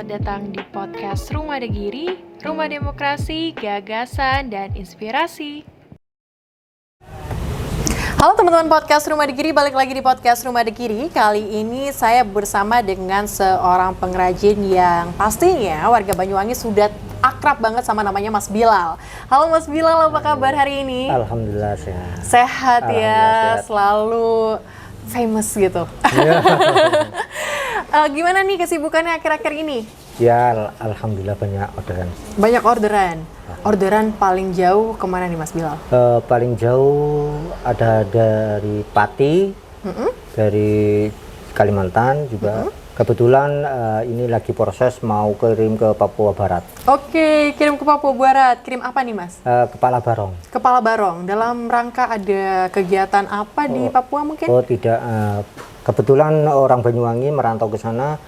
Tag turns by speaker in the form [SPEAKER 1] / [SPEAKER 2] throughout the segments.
[SPEAKER 1] datang di podcast Rumah Degiri, Rumah Demokrasi, Gagasan, dan Inspirasi. Halo teman-teman podcast Rumah Degiri, balik lagi di podcast Rumah Degiri. Kali ini saya bersama dengan seorang pengrajin yang pastinya warga Banyuwangi sudah akrab banget sama namanya Mas Bilal. Halo Mas Bilal, apa kabar hari ini?
[SPEAKER 2] Alhamdulillah sehat.
[SPEAKER 1] Sehat ya,
[SPEAKER 2] sehat.
[SPEAKER 1] Selalu famous gitu. Gimana nih kesibukannya akhir-akhir ini?
[SPEAKER 2] Ya, alhamdulillah banyak orderan.
[SPEAKER 1] Banyak orderan. Orderan paling jauh kemana nih Mas Bilal?
[SPEAKER 2] Paling jauh ada dari Pati, dari Kalimantan juga. Kebetulan ini lagi proses mau kirim ke Papua Barat.
[SPEAKER 1] Oke, kirim ke Papua Barat. Kirim apa nih Mas?
[SPEAKER 2] Kepala Barong.
[SPEAKER 1] Kepala Barong. Dalam rangka ada kegiatan apa di Papua mungkin?
[SPEAKER 2] Oh tidak, kebetulan orang Banyuwangi merantau ke sana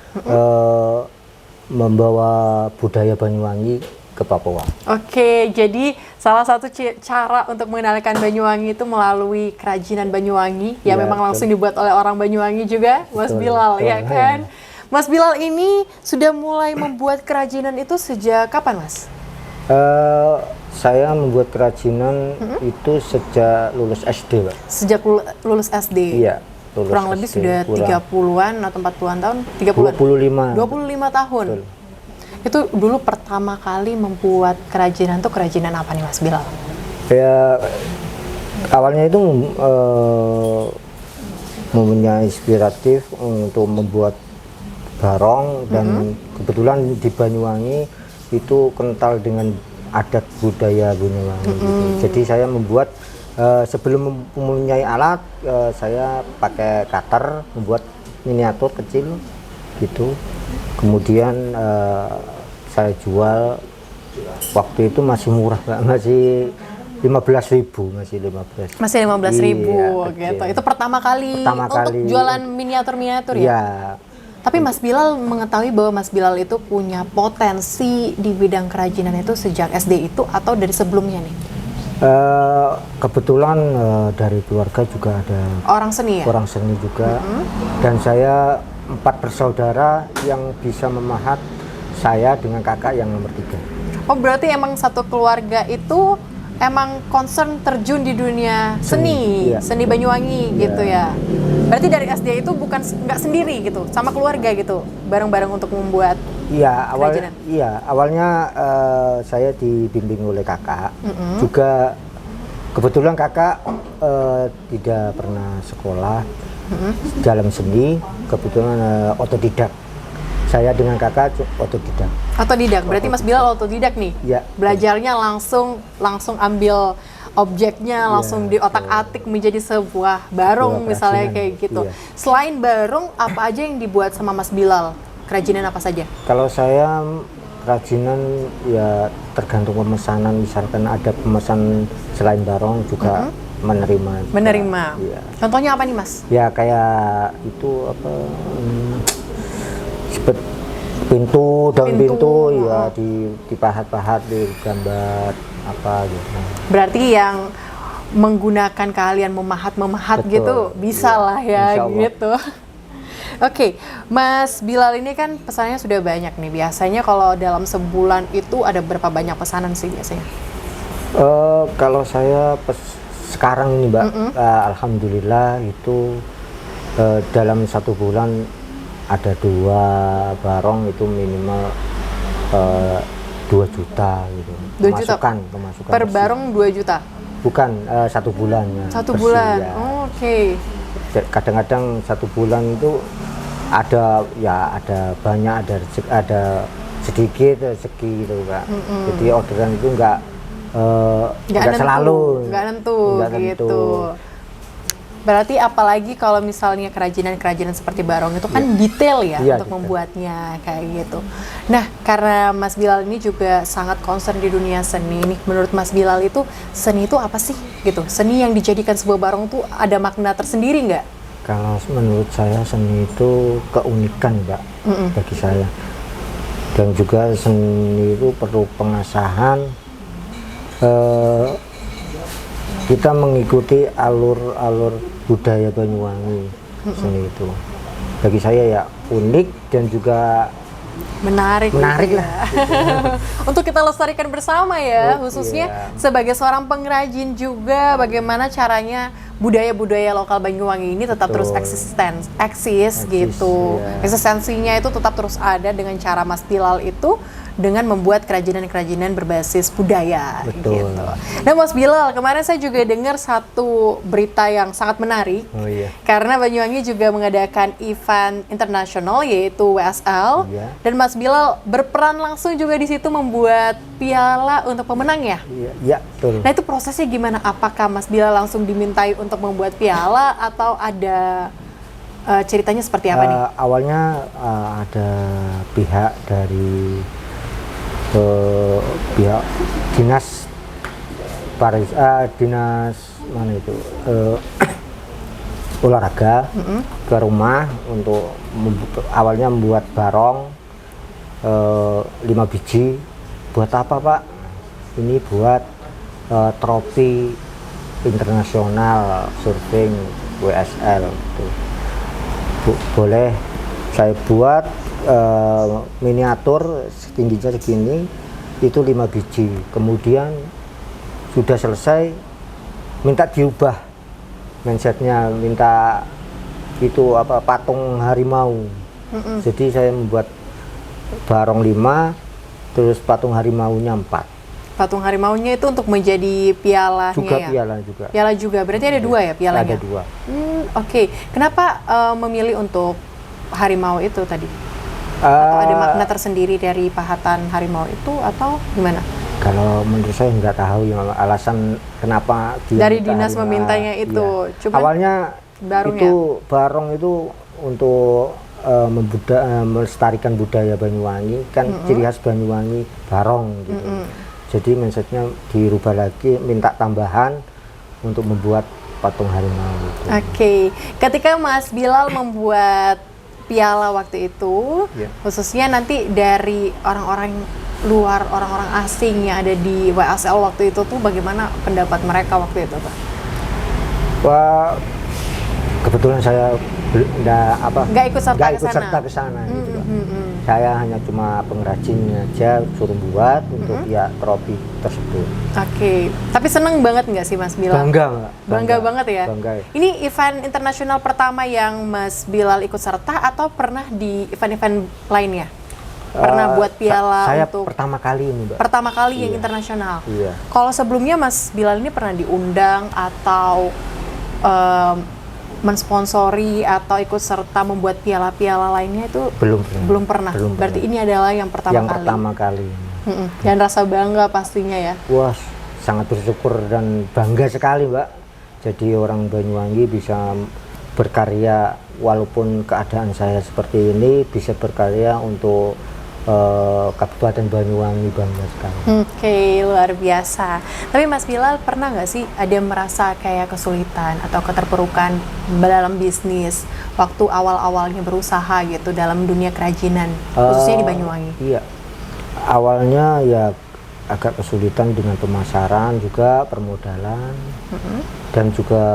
[SPEAKER 2] membawa budaya Banyuwangi ke Papua.
[SPEAKER 1] Oke, jadi salah satu cara untuk mengenalkan Banyuwangi itu melalui kerajinan Banyuwangi yang
[SPEAKER 2] Ya,
[SPEAKER 1] memang langsung dibuat oleh orang Banyuwangi juga, Mas Bilal, ya kan? Mas Bilal ini sudah mulai membuat kerajinan itu sejak kapan, Mas?
[SPEAKER 2] Saya membuat kerajinan itu sejak lulus SD, Pak.
[SPEAKER 1] Sejak lulus SD?
[SPEAKER 2] Iya, lulus
[SPEAKER 1] kurang lebih
[SPEAKER 2] SD,
[SPEAKER 1] sudah 30-an atau 40-an tahun? 30-an?
[SPEAKER 2] 25.
[SPEAKER 1] 25 tahun?
[SPEAKER 2] Betul.
[SPEAKER 1] Itu dulu pertama kali membuat kerajinan tuh kerajinan apa nih Mas Bilal?
[SPEAKER 2] Ya, awalnya itu mempunyai inspiratif untuk membuat barong dan kebetulan di Banyuwangi itu kental dengan adat budaya Banyuwangi. Gitu. Jadi saya membuat sebelum mempunyai alat saya pakai cutter membuat miniatur kecil gitu. Kemudian saya jual waktu itu masih murah, masih 15.000,
[SPEAKER 1] Masih 15.000
[SPEAKER 2] iya,
[SPEAKER 1] gitu. Itu pertama kali untuk jualan miniatur-miniatur ya?
[SPEAKER 2] Iya.
[SPEAKER 1] Tapi Mas Bilal mengetahui bahwa Mas Bilal itu punya potensi di bidang kerajinan itu sejak SD itu atau dari sebelumnya nih?
[SPEAKER 2] Kebetulan dari keluarga juga ada
[SPEAKER 1] orang seni ya?
[SPEAKER 2] Orang seni juga. Dan saya 4 bersaudara yang bisa memahat, saya dengan kakak yang nomor 3.
[SPEAKER 1] Oh berarti emang satu keluarga itu emang concern terjun di dunia seni,
[SPEAKER 2] iya.
[SPEAKER 1] Seni Banyuwangi gitu ya. Berarti dari SD itu bukan nggak sendiri gitu, sama keluarga gitu, bareng-bareng untuk membuat kerajinan.
[SPEAKER 2] Awalnya saya dibimbing oleh kakak. Juga kebetulan kakak tidak pernah sekolah dalam seni, kebetulan otodidak. Saya dengan kakak otodidak.
[SPEAKER 1] Otodidak, berarti Mas Bilal otodidak nih?
[SPEAKER 2] Ya.
[SPEAKER 1] Belajarnya langsung ambil objeknya, langsung di otak-atik menjadi sebuah barong misalnya kayak gitu.
[SPEAKER 2] Iya.
[SPEAKER 1] Selain barong, apa aja yang dibuat sama Mas Bilal? Kerajinan apa saja?
[SPEAKER 2] Kalau saya kerajinan ya tergantung pemesanan, misalkan ada pemesan selain barong juga menerima.
[SPEAKER 1] Menerima.
[SPEAKER 2] Ya.
[SPEAKER 1] Contohnya apa nih Mas?
[SPEAKER 2] Ya kayak itu apa? Seperti daun pintu ya dipahat-pahat, digambar apa gitu.
[SPEAKER 1] Berarti yang menggunakan kalian memahat
[SPEAKER 2] Betul.
[SPEAKER 1] gitu bisa lah ya gitu. Oke, Mas Bilal ini kan pesanannya sudah banyak nih. Biasanya kalau dalam sebulan itu ada berapa banyak pesanan sih biasanya?
[SPEAKER 2] Kalau saya sekarang ini Mbak, alhamdulillah itu dalam 1 bulan ada 2 barong itu minimal 2 juta gitu.
[SPEAKER 1] 2 juta?
[SPEAKER 2] Pemasukan
[SPEAKER 1] Per
[SPEAKER 2] bersih.
[SPEAKER 1] barong 2 juta?
[SPEAKER 2] Bukan, 1 bulan ya.
[SPEAKER 1] 1
[SPEAKER 2] bersih,
[SPEAKER 1] bulan,
[SPEAKER 2] ya.
[SPEAKER 1] Oke.
[SPEAKER 2] Kadang-kadang 1 bulan itu ada banyak, ada sedikit rezeki gitu Kak. Jadi orderan itu nggak selalu.
[SPEAKER 1] Nggak nentu gitu. Berarti apalagi kalau misalnya kerajinan seperti barong itu kan detail ya untuk membuatnya kayak gitu. Nah, karena Mas Bilal ini juga sangat concern di dunia seni nih. Menurut Mas Bilal itu seni itu apa sih gitu? Seni yang dijadikan sebuah barong tuh ada makna tersendiri nggak?
[SPEAKER 2] Kalau menurut saya seni itu keunikan Mbak bagi saya. Dan juga seni itu perlu pengasahan. Kita mengikuti alur-alur budaya Banyuwangi seni itu. Bagi saya ya unik dan juga
[SPEAKER 1] Menarik
[SPEAKER 2] gitu
[SPEAKER 1] lah.
[SPEAKER 2] Ya.
[SPEAKER 1] Untuk kita lestarikan bersama ya, khususnya sebagai seorang pengrajin juga, bagaimana caranya budaya-budaya lokal Banyuwangi ini tetap terus eksis gitu. Ya. Eksistensinya itu tetap terus ada dengan cara Mas Bilal itu dengan membuat kerajinan-kerajinan berbasis budaya.
[SPEAKER 2] Betul.
[SPEAKER 1] Gitu. Nah Mas Bilal, kemarin saya juga dengar satu berita yang sangat menarik. Karena Banyuwangi juga mengadakan event internasional yaitu WSL. Dan Mas Bilal berperan langsung juga di situ membuat piala untuk pemenang ya?
[SPEAKER 2] Iya, betul.
[SPEAKER 1] Nah itu prosesnya gimana? Apakah Mas Bilal langsung dimintai untuk membuat piala atau ada ceritanya seperti apa nih?
[SPEAKER 2] Awalnya ada pihak dari pihak dinas dinas mana itu olahraga ke rumah untuk awalnya membuat barong 5 biji. Buat apa Pak? Ini buat trofi internasional surfing WSL gitu. Boleh saya buat miniatur tingginya segini, itu 5 biji. Kemudian sudah selesai, minta diubah mindsetnya, minta itu apa, patung harimau. Jadi saya membuat barong 5, terus patung harimaunya 4.
[SPEAKER 1] Patung harimaunya itu untuk menjadi pialanya
[SPEAKER 2] juga,
[SPEAKER 1] ya? Piala juga, berarti ada 2 ya pialanya?
[SPEAKER 2] Ada 2.
[SPEAKER 1] Oke. Kenapa memilih untuk harimau itu tadi? Atau ada makna tersendiri dari pahatan harimau itu atau gimana?
[SPEAKER 2] Kalau menurut saya nggak tahu ya alasan kenapa dia
[SPEAKER 1] dari dinas memintanya itu.
[SPEAKER 2] Iya.
[SPEAKER 1] Cuman
[SPEAKER 2] awalnya itu barong itu untuk melestarikan budaya Banyuwangi, kan ciri khas Banyuwangi barong gitu. Jadi mindsetnya dirubah lagi, minta tambahan untuk membuat patung harimau gitu.
[SPEAKER 1] Oke. Ketika Mas Bilal membuat piala waktu itu, khususnya nanti dari orang-orang luar, orang-orang asing yang ada di WSL waktu itu tuh bagaimana pendapat mereka waktu itu Pak?
[SPEAKER 2] Wah, kebetulan saya nggak ikut serta ke sana gitu, Pak. Saya hanya cuma pengrajin aja, suruh buat untuk ya trofi tersebut.
[SPEAKER 1] Oke. Tapi seneng banget nggak sih Mas Bilal?
[SPEAKER 2] Bangga
[SPEAKER 1] banget ya?
[SPEAKER 2] Bangga.
[SPEAKER 1] Ini event internasional pertama yang Mas Bilal ikut serta atau pernah di event-event lainnya? Pernah buat piala
[SPEAKER 2] saya
[SPEAKER 1] untuk...
[SPEAKER 2] pertama kali ini Mbak.
[SPEAKER 1] Pertama kali yang internasional?
[SPEAKER 2] Iya.
[SPEAKER 1] Kalau sebelumnya Mas Bilal ini pernah diundang atau mensponsori atau ikut serta membuat piala-piala lainnya itu belum pernah. Berarti ini adalah yang pertama kali. Dan rasa bangga pastinya ya.
[SPEAKER 2] Wah, sangat bersyukur dan bangga sekali Mbak. Jadi orang Banyuwangi bisa berkarya, walaupun keadaan saya seperti ini, bisa berkarya untuk Kabupaten Banyuwangi, bangga sekali.
[SPEAKER 1] Oke, luar biasa. Tapi Mas Bilal pernah nggak sih ada merasa kayak kesulitan atau keterpurukan dalam bisnis waktu awal-awalnya berusaha gitu dalam dunia kerajinan, khususnya di Banyuwangi?
[SPEAKER 2] Iya, awalnya ya agak kesulitan dengan pemasaran juga, permodalan, dan juga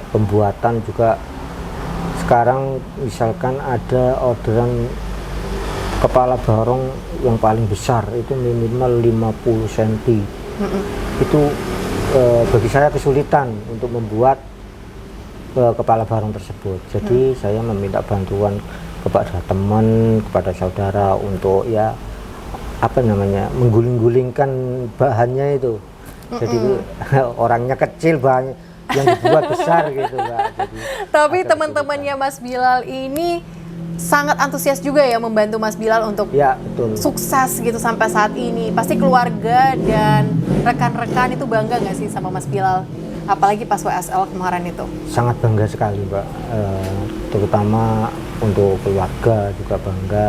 [SPEAKER 2] pembuatan juga. Sekarang misalkan ada orderan kepala barong yang paling besar itu minimal 50 cm. Itu bagi saya kesulitan untuk membuat kepala barong tersebut. Jadi saya meminta bantuan kepada teman, kepada saudara untuk ya mengguling-gulingkan bahannya itu. Jadi orangnya kecil, bahannya yang dibuat besar gitu Mbak. Jadi,
[SPEAKER 1] tapi teman-temannya Mas Bilal ini sangat antusias juga ya membantu Mas Bilal untuk sukses gitu sampai saat ini. Pasti keluarga dan rekan-rekan itu bangga nggak sih sama Mas Bilal? Apalagi pas WSL kemarin itu.
[SPEAKER 2] Sangat bangga sekali Mbak, terutama untuk keluarga juga bangga.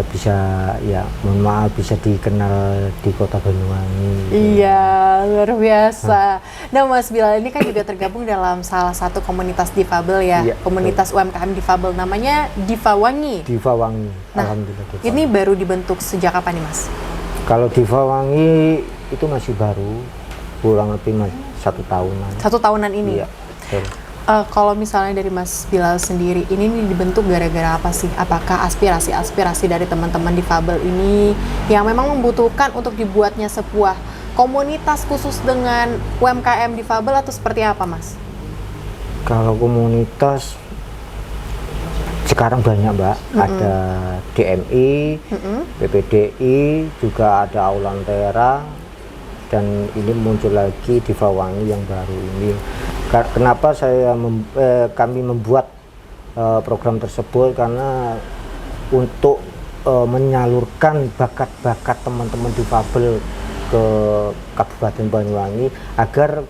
[SPEAKER 2] Bisa ya, mohon maaf, bisa dikenal di kota Banyuwangi.
[SPEAKER 1] Iya, luar biasa. Nah Mas Bilal ini kan juga tergabung dalam salah satu komunitas difabel ya, komunitas UMKM difabel, namanya Divawangi.
[SPEAKER 2] Divawangi,
[SPEAKER 1] nah,
[SPEAKER 2] alhamdulillah.
[SPEAKER 1] Ini baru dibentuk sejak kapan nih Mas?
[SPEAKER 2] Kalau Divawangi itu masih baru, kurang lebih 1 tahunan.
[SPEAKER 1] 1 tahunan ini?
[SPEAKER 2] Iya.
[SPEAKER 1] Kalau misalnya dari Mas Bilal sendiri, ini nih dibentuk gara-gara apa sih? Apakah aspirasi-aspirasi dari teman-teman difabel ini yang memang membutuhkan untuk dibuatnya sebuah komunitas khusus dengan UMKM difabel atau seperti apa, Mas?
[SPEAKER 2] Kalau komunitas sekarang banyak, Mbak. Ada DMI, PPDI, juga ada Aulantera, dan ini muncul lagi Diva Wangi yang baru ini. Kenapa kami membuat program tersebut? Karena untuk menyalurkan bakat-bakat teman-teman difabel ke Kabupaten Banyuwangi agar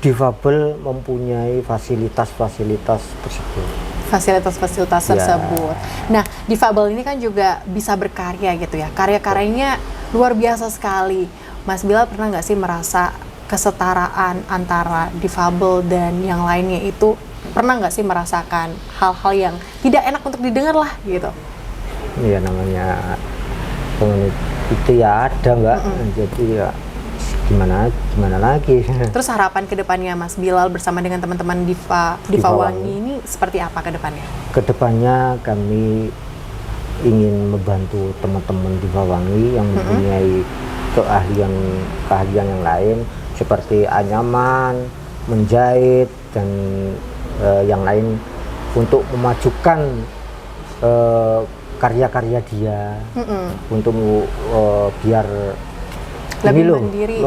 [SPEAKER 2] difabel mempunyai fasilitas-fasilitas tersebut.
[SPEAKER 1] Fasilitas-fasilitas tersebut. Nah, difabel ini kan juga bisa berkarya gitu ya. Karya-karyanya luar biasa sekali. Mas Bilal pernah nggak sih merasa kesetaraan antara difabel dan yang lainnya itu, pernah nggak sih merasakan hal-hal yang tidak enak untuk didengar lah gitu?
[SPEAKER 2] Iya, namanya itu ya ada, Mbak. Jadi ya gimana lagi.
[SPEAKER 1] Terus harapan kedepannya Mas Bilal bersama dengan teman-teman Diva Wangi ini seperti apa kedepannya? Kedepannya
[SPEAKER 2] kami ingin membantu teman-teman Diva Wangi yang mempunyai keahlian yang lain seperti anyaman, menjahit, dan yang lain untuk memajukan karya-karya dia untuk biar
[SPEAKER 1] lebih
[SPEAKER 2] ini
[SPEAKER 1] mandiri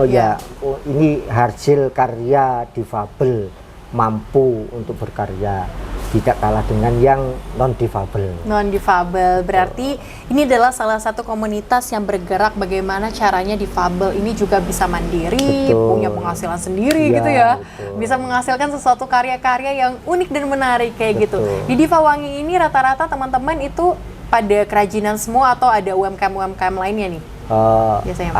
[SPEAKER 2] ini hasil karya difabel mampu untuk berkarya, tidak kalah dengan yang non-difabel.
[SPEAKER 1] Non-difabel, berarti ini adalah salah satu komunitas yang bergerak bagaimana caranya difabel ini juga bisa mandiri, punya penghasilan sendiri gitu ya. Betul. Bisa menghasilkan sesuatu karya-karya yang unik dan menarik kayak gitu. Di Diva Wangi ini rata-rata teman-teman itu pada kerajinan semua atau ada UMKM lainnya nih?
[SPEAKER 2] Biasanya,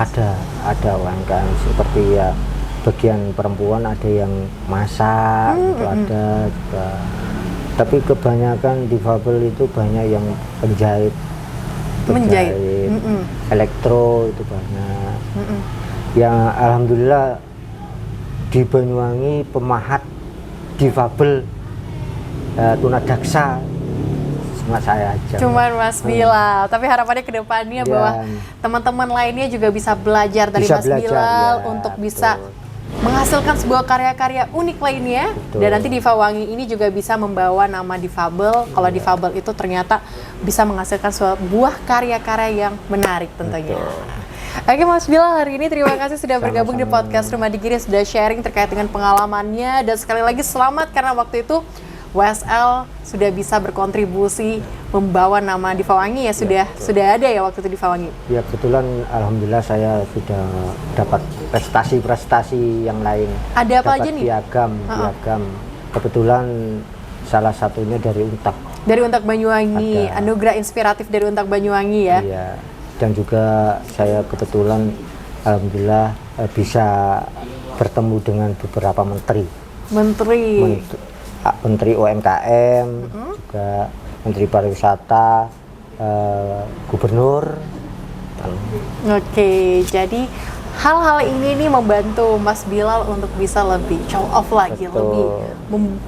[SPEAKER 2] ada UMKM seperti ya bagian perempuan ada yang masak, itu ada juga. Tapi kebanyakan difabel itu banyak yang menjahit, elektro itu banyak. Yang alhamdulillah di Banyuwangi pemahat difabel tunadaksa cuma saya aja.
[SPEAKER 1] Cuman Mas Bilal. Tapi harapannya ke depannya bahwa teman-teman lainnya juga bisa belajar dari Mas Bilal untuk bisa menghasilkan sebuah karya-karya unik lainnya. Dan nanti Diva Wangi ini juga bisa membawa nama difabel. Kalau difabel itu ternyata bisa menghasilkan sebuah karya-karya yang menarik tentunya. Oke Mas Bilal, hari ini terima kasih sudah bergabung di podcast Rumah Digiri, sudah sharing terkait dengan pengalamannya, dan sekali lagi selamat karena waktu itu WSL sudah bisa berkontribusi membawa nama Diva Wangi ya, sudah ada ya waktu itu Diva Wangi.
[SPEAKER 2] Ya kebetulan alhamdulillah saya sudah dapat prestasi yang lain.
[SPEAKER 1] Ada apa aja nih?
[SPEAKER 2] Piagam. Kebetulan salah satunya dari Untak. Dari
[SPEAKER 1] Untak Banyuwangi, anugerah inspiratif dari Untak Banyuwangi ya.
[SPEAKER 2] Iya. Dan juga saya kebetulan alhamdulillah bisa bertemu dengan beberapa menteri UMKM, juga Menteri Pariwisata, Gubernur.
[SPEAKER 1] Oke, jadi hal-hal ini nih membantu Mas Bilal untuk bisa lebih show off lagi, lebih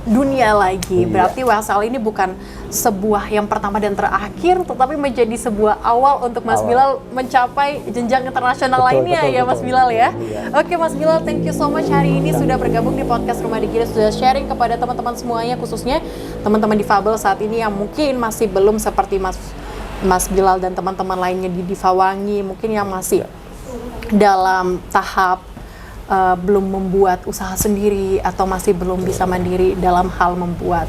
[SPEAKER 1] dunia lagi. Berarti WSL ini bukan sebuah yang pertama dan terakhir, tetapi menjadi sebuah awal untuk Mas Bilal mencapai jenjang internasional lainnya ya Mas Bilal ya. Oke Mas Bilal, thank you so much hari ini sudah bergabung di podcast Rumah Digiri, sudah sharing kepada teman-teman semuanya, khususnya teman-teman difabel saat ini yang mungkin masih belum seperti Mas Bilal dan teman-teman lainnya di Diva Wangi, mungkin yang masih dalam tahap belum membuat usaha sendiri atau masih belum bisa mandiri dalam hal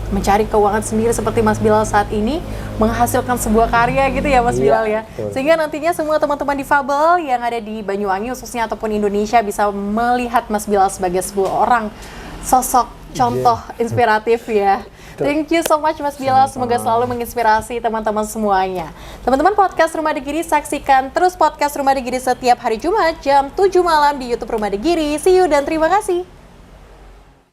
[SPEAKER 1] mencari keuangan sendiri seperti Mas Bilal saat ini, menghasilkan sebuah karya gitu ya Mas Bilal ya. Sehingga nantinya semua teman-teman difabel yang ada di Banyuwangi khususnya ataupun Indonesia bisa melihat Mas Bilal sebagai sebuah orang sosok contoh inspiratif ya. Thank you so much Mas Bilal, semoga selalu menginspirasi teman-teman semuanya. Teman-teman podcast Rumah Digiri, saksikan terus podcast Rumah Digiri setiap hari Jumat jam 7 malam di YouTube Rumah Digiri. See you dan terima kasih.